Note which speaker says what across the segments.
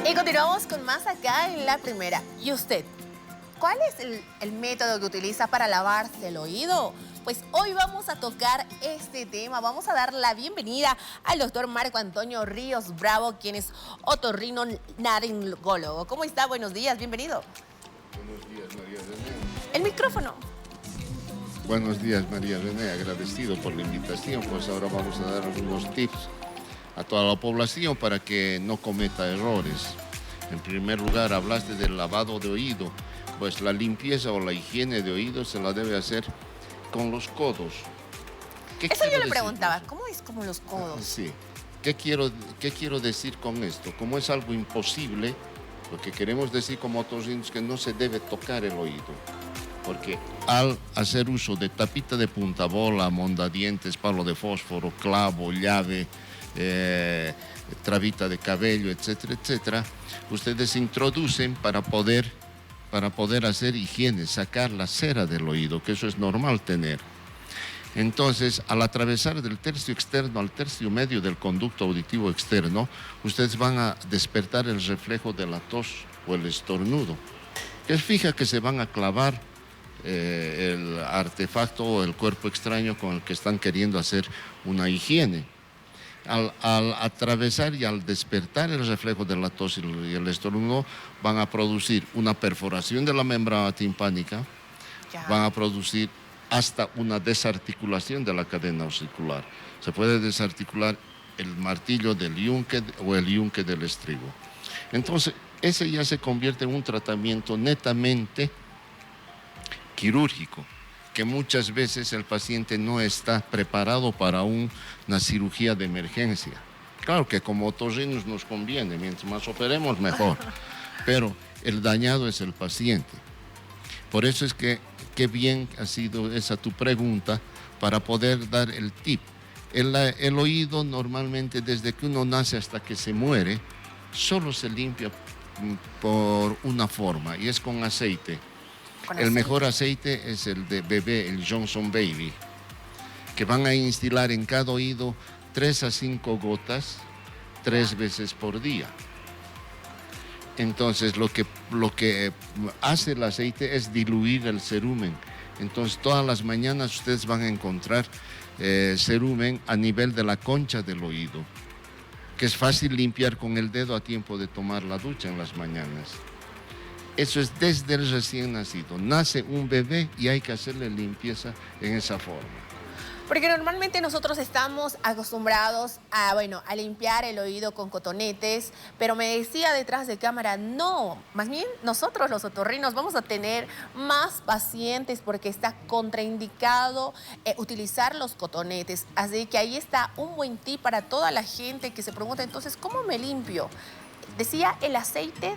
Speaker 1: Y continuamos con más acá en La Primera. ¿Y usted? ¿Cuál es el método que utiliza para lavarse el oído? Pues hoy vamos a tocar este tema. Vamos a dar la bienvenida al doctor Marco Antonio Ríos Bravo, quien es otorrinolaringólogo. ¿Cómo está? Buenos días, bienvenido.
Speaker 2: Buenos días, María René.
Speaker 1: El micrófono.
Speaker 2: Buenos días, María René. Agradecido por la invitación. Pues ahora vamos a dar algunos tips a toda la población para que no cometa errores. En primer lugar, hablaste del lavado de oído. Pues la limpieza o la higiene de oído se la debe hacer con los codos.
Speaker 1: Eso yo le preguntaba, ¿cómo es como los codos?
Speaker 2: Sí. ¿Qué quiero decir con esto? Como es algo imposible, lo que queremos decir como otorrinos es que no se debe tocar el oído. Porque al hacer uso de tapita de punta bola, mondadientes, palo de fósforo, clavo, llave, trabita de cabello, etcétera, etcétera, ustedes introducen para poder hacer higiene, sacar la cera del oído, que eso es normal tener. Entonces, al atravesar del tercio externo al tercio medio del conducto auditivo externo, ustedes van a despertar el reflejo de la tos o el estornudo. Es fija que se van a clavar el artefacto o el cuerpo extraño con el que están queriendo hacer una higiene. Al atravesar y al despertar el reflejo de la tos y el estornudo, van a producir una perforación de la membrana timpánica, van a producir hasta una desarticulación de la cadena auricular. Se puede desarticular el martillo del yunque o el yunque del estribo. Entonces, ese ya se convierte en un tratamiento netamente quirúrgico, que muchas veces el paciente no está preparado para una cirugía de emergencia. Claro que como otorrinos nos conviene, mientras más operemos mejor, pero el dañado es el paciente. Por eso es que qué bien ha sido esa tu pregunta para poder dar el tip. El oído normalmente desde que uno nace hasta que se muere, solo se limpia por una forma y es con aceite. El mejor aceite es el de bebé, el Johnson Baby, que van a instilar en cada oído 3 a 5 gotas 3 veces por día. Entonces lo que hace el aceite es diluir el cerumen. Entonces todas las mañanas ustedes van a encontrar cerumen a nivel de la concha del oído, que es fácil limpiar con el dedo a tiempo de tomar la ducha en las mañanas. Eso es desde el recién nacido. Nace un bebé y hay que hacerle limpieza en esa forma.
Speaker 1: Porque normalmente nosotros estamos acostumbrados a limpiar el oído con cotonetes, pero me decía detrás de cámara, no, más bien nosotros los otorrinos vamos a tener más pacientes porque está contraindicado utilizar los cotonetes. Así que ahí está un buen tip para toda la gente que se pregunta, entonces, ¿cómo me limpio? Decía el aceite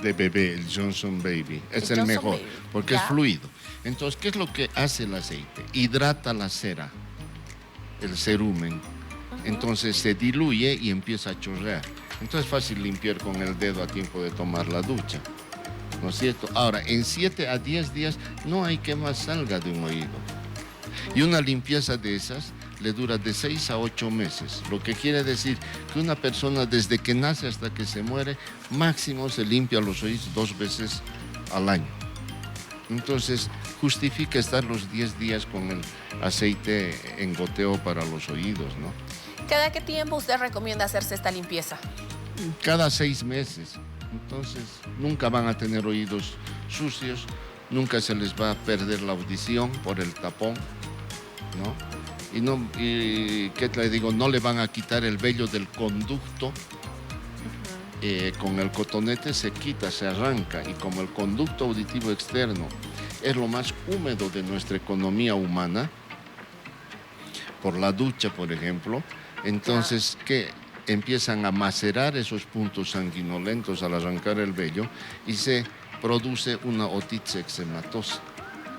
Speaker 2: de bebé, el Johnson Baby, es el mejor, porque es fluido. Entonces, ¿qué es lo que hace el aceite? Hidrata la cera, el cerumen. Entonces se diluye y empieza a chorrear. Entonces es fácil limpiar con el dedo a tiempo de tomar la ducha, ¿no es cierto? Ahora, en 7 a 10 días no hay que más salga de un oído. Y una limpieza de esas le dura de 6 a 8 meses, lo que quiere decir que una persona desde que nace hasta que se muere, máximo se limpia los oídos 2 veces al año. Entonces, justifica estar los 10 días con el aceite en goteo para los oídos, ¿no?
Speaker 1: ¿Cada qué tiempo usted recomienda hacerse esta limpieza?
Speaker 2: Cada 6 meses. Entonces, nunca van a tener oídos sucios, nunca se les va a perder la audición por el tapón, ¿no? Y ¿qué te digo? No le van a quitar el vello del conducto. Con el cotonete se quita, se arranca, y como el conducto auditivo externo es lo más húmedo de nuestra economía humana, por la ducha, por ejemplo, entonces que empiezan a macerar esos puntos sanguinolentos al arrancar el vello y se produce una otitis eczematosa,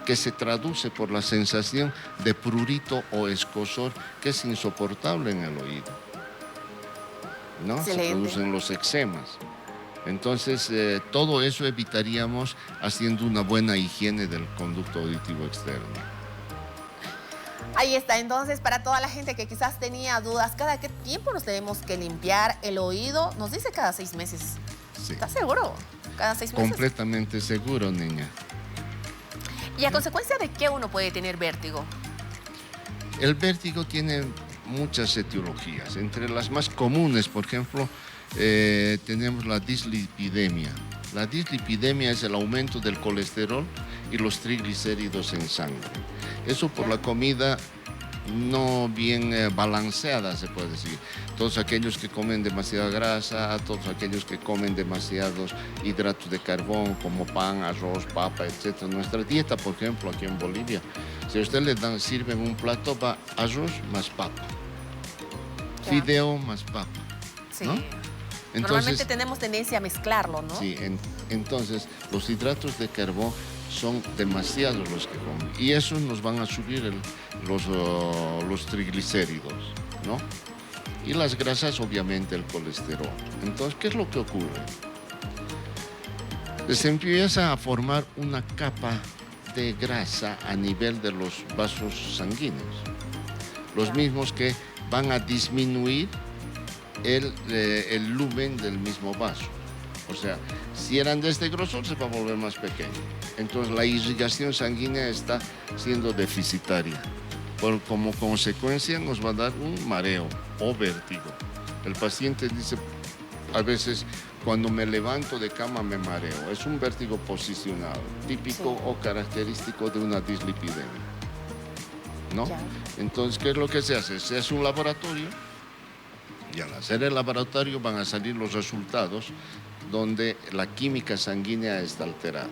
Speaker 2: que se traduce por la sensación de prurito o escozor que es insoportable en el oído, ¿no?
Speaker 1: Excelente.
Speaker 2: Se producen los eczemas. Entonces, todo eso evitaríamos haciendo una buena higiene del conducto auditivo externo.
Speaker 1: Ahí está, entonces, para toda la gente que quizás tenía dudas, ¿cada qué tiempo nos tenemos que limpiar el oído? Nos dice cada 6 meses.
Speaker 2: Sí.
Speaker 1: ¿Estás seguro? ¿Cada 6 meses?
Speaker 2: Completamente seguro, niña.
Speaker 1: ¿Y a consecuencia de qué uno puede tener vértigo?
Speaker 2: El vértigo tiene muchas etiologías. Entre las más comunes, por ejemplo, tenemos la dislipidemia. La dislipidemia es el aumento del colesterol y los triglicéridos en sangre. Eso por la comida no bien balanceada, se puede decir. Todos aquellos que comen demasiada grasa, todos aquellos que comen demasiados hidratos de carbón como pan, arroz, papa, etc. Nuestra dieta, por ejemplo, aquí en Bolivia, si a usted le sirven un plato, va arroz más papa, fideo más papa,
Speaker 1: Sí.
Speaker 2: ¿no?
Speaker 1: Normalmente tenemos tendencia a mezclarlo, ¿no?
Speaker 2: Sí, entonces los hidratos de carbón son demasiados los que comen y eso nos van a subir los triglicéridos, ¿no? Y las grasas, obviamente, el colesterol. Entonces, ¿qué es lo que ocurre? Se empieza a formar una capa de grasa a nivel de los vasos sanguíneos, los mismos que van a disminuir el lumen del mismo vaso. O sea, si eran de este grosor, se va a volver más pequeño. Entonces, la irrigación sanguínea está siendo deficitaria. Como consecuencia, nos va a dar un mareo o vértigo. El paciente dice, a veces, cuando me levanto de cama me mareo. Es un vértigo posicionado, típico o característico de una dislipidemia, ¿no? Entonces, ¿qué es lo que se hace? Se hace un laboratorio y al hacer el laboratorio van a salir los resultados donde la química sanguínea está alterada.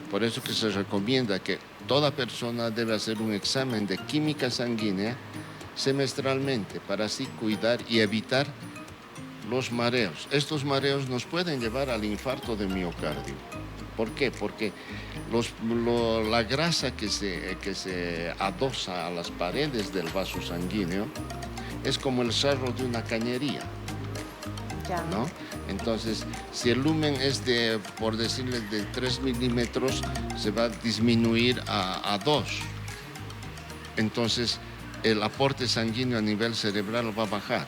Speaker 2: Por eso que se recomienda que toda persona debe hacer un examen de química sanguínea semestralmente para así cuidar y evitar los mareos. Estos mareos nos pueden llevar al infarto de miocardio. ¿Por qué? Porque la grasa que se adosa a las paredes del vaso sanguíneo es como el sarro de una cañería, ¿no? Entonces, si el lumen es de, por decirle, de 3 milímetros, se va a disminuir a 2. Entonces, el aporte sanguíneo a nivel cerebral va a bajar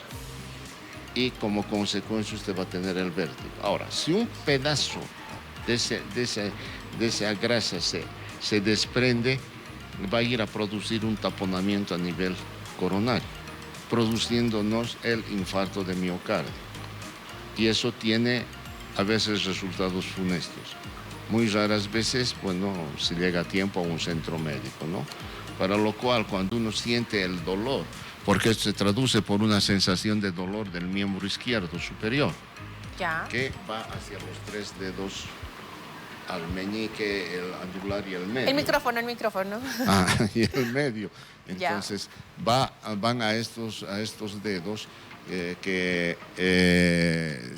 Speaker 2: y como consecuencia usted va a tener el vértigo. Ahora, si un pedazo de esa grasa se desprende, va a ir a producir un taponamiento a nivel coronario, produciéndonos el infarto de miocardio. Y eso tiene a veces resultados funestos. Muy raras veces, bueno, se llega a tiempo a un centro médico, ¿no? Para lo cual, cuando uno siente el dolor, porque esto se traduce por una sensación de dolor del miembro izquierdo superior, que va hacia los 3 dedos, al meñique, el anular y el medio.
Speaker 1: El micrófono.
Speaker 2: Y el medio. Entonces, van a estos dedos que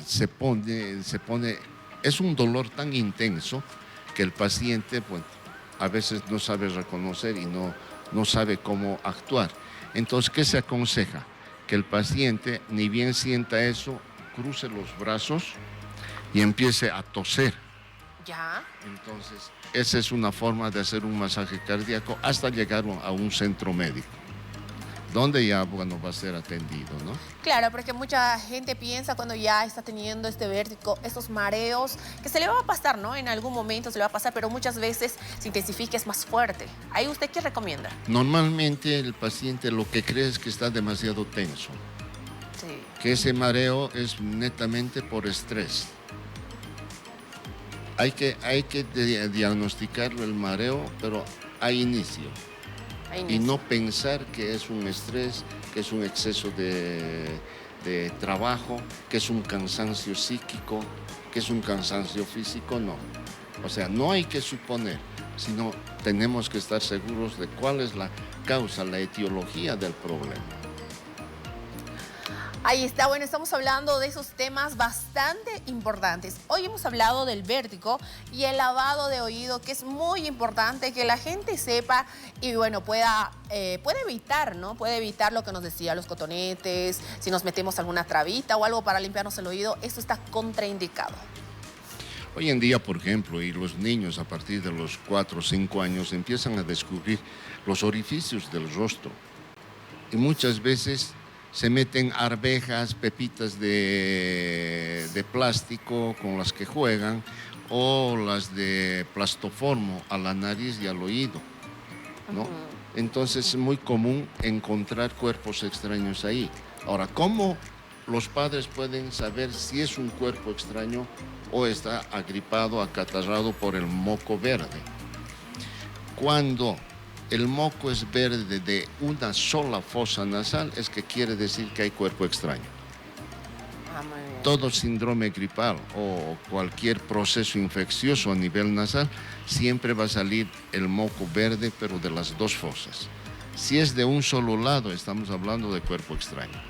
Speaker 2: se pone, es un dolor tan intenso que el paciente, pues, a veces no sabe reconocer y no sabe cómo actuar. Entonces, ¿qué se aconseja? Que el paciente, ni bien sienta eso, cruce los brazos y empiece a toser. Entonces, esa es una forma de hacer un masaje cardíaco hasta llegar a un centro médico, donde ya, bueno, va a ser atendido, ¿no?
Speaker 1: Claro, porque mucha gente piensa cuando ya está teniendo este vértigo, estos mareos, que se le va a pasar, ¿no? En algún momento se le va a pasar, pero muchas veces se intensifica, es más fuerte. ¿Ahí usted qué recomienda?
Speaker 2: Normalmente el paciente lo que cree es que está demasiado tenso.
Speaker 1: Sí.
Speaker 2: Que ese mareo es netamente por estrés. Hay que diagnosticarlo el mareo, pero a inicio. Y no pensar que es un estrés, que es un exceso de trabajo, que es un cansancio psíquico, que es un cansancio físico, no. O sea, no hay que suponer, sino tenemos que estar seguros de cuál es la causa, la etiología del problema.
Speaker 1: Ahí está, bueno, estamos hablando de esos temas bastante importantes. Hoy hemos hablado del vértigo y el lavado de oído, que es muy importante que la gente sepa y, bueno, puede evitar, ¿no? Puede evitar lo que nos decía, los cotonetes, si nos metemos alguna trabita o algo para limpiarnos el oído, esto está contraindicado.
Speaker 2: Hoy en día, por ejemplo, y los niños a partir de los 4 o 5 años empiezan a descubrir los orificios del rostro y muchas veces se meten arvejas, pepitas de plástico con las que juegan, o las de plastoformo a la nariz y al oído, ¿no? Entonces es muy común encontrar cuerpos extraños ahí. Ahora, ¿cómo los padres pueden saber si es un cuerpo extraño o está agripado, acatarrado por el moco verde? Cuando el moco es verde de una sola fosa nasal, es que quiere decir que hay cuerpo extraño. Todo síndrome gripal o cualquier proceso infeccioso a nivel nasal, siempre va a salir el moco verde, pero de las dos fosas. Si es de un solo lado, estamos hablando de cuerpo extraño.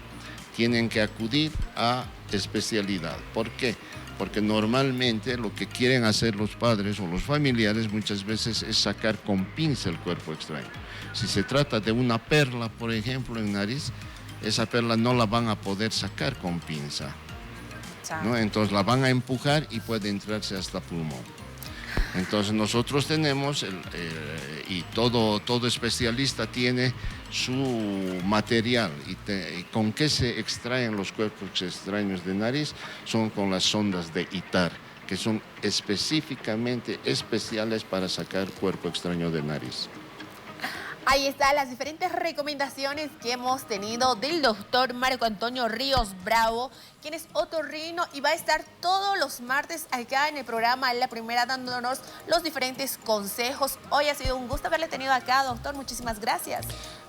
Speaker 2: Tienen que acudir a especialidad. ¿Por qué? Porque normalmente lo que quieren hacer los padres o los familiares muchas veces es sacar con pinza el cuerpo extraño. Si se trata de una perla, por ejemplo, en nariz, esa perla no la van a poder sacar con pinza, ¿no? Entonces la van a empujar y puede entrarse hasta pulmón. Entonces nosotros tenemos, y todo especialista tiene su material, y con qué se extraen los cuerpos extraños de nariz, son con las sondas de ITAR, que son específicamente especiales para sacar cuerpo extraño de nariz.
Speaker 1: Ahí están las diferentes recomendaciones que hemos tenido del doctor Marco Antonio Ríos Bravo, quien es otorrino y va a estar todos los martes acá en el programa La Primera dándonos los diferentes consejos. Hoy ha sido un gusto haberle tenido acá, doctor. Muchísimas gracias.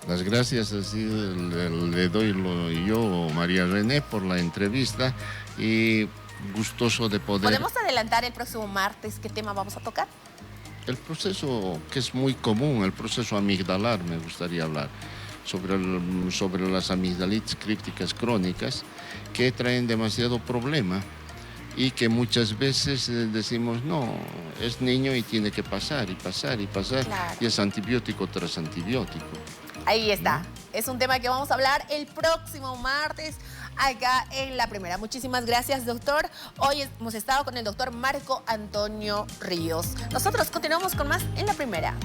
Speaker 2: Las gracias así le doy yo, María René, por la entrevista y gustoso de poder...
Speaker 1: ¿Podemos adelantar el próximo martes qué tema vamos a tocar?
Speaker 2: El proceso que es muy común, el proceso amigdalar, me gustaría hablar, sobre las amigdalitis crípticas crónicas que traen demasiado problema y que muchas veces decimos, no, es niño y tiene que pasar y pasar y pasar, claro. Y es antibiótico tras antibiótico.
Speaker 1: Ahí está. Es un tema que vamos a hablar el próximo martes acá en La Primera. Muchísimas gracias, doctor. Hoy hemos estado con el doctor Marco Antonio Ríos. Nosotros continuamos con más en La Primera.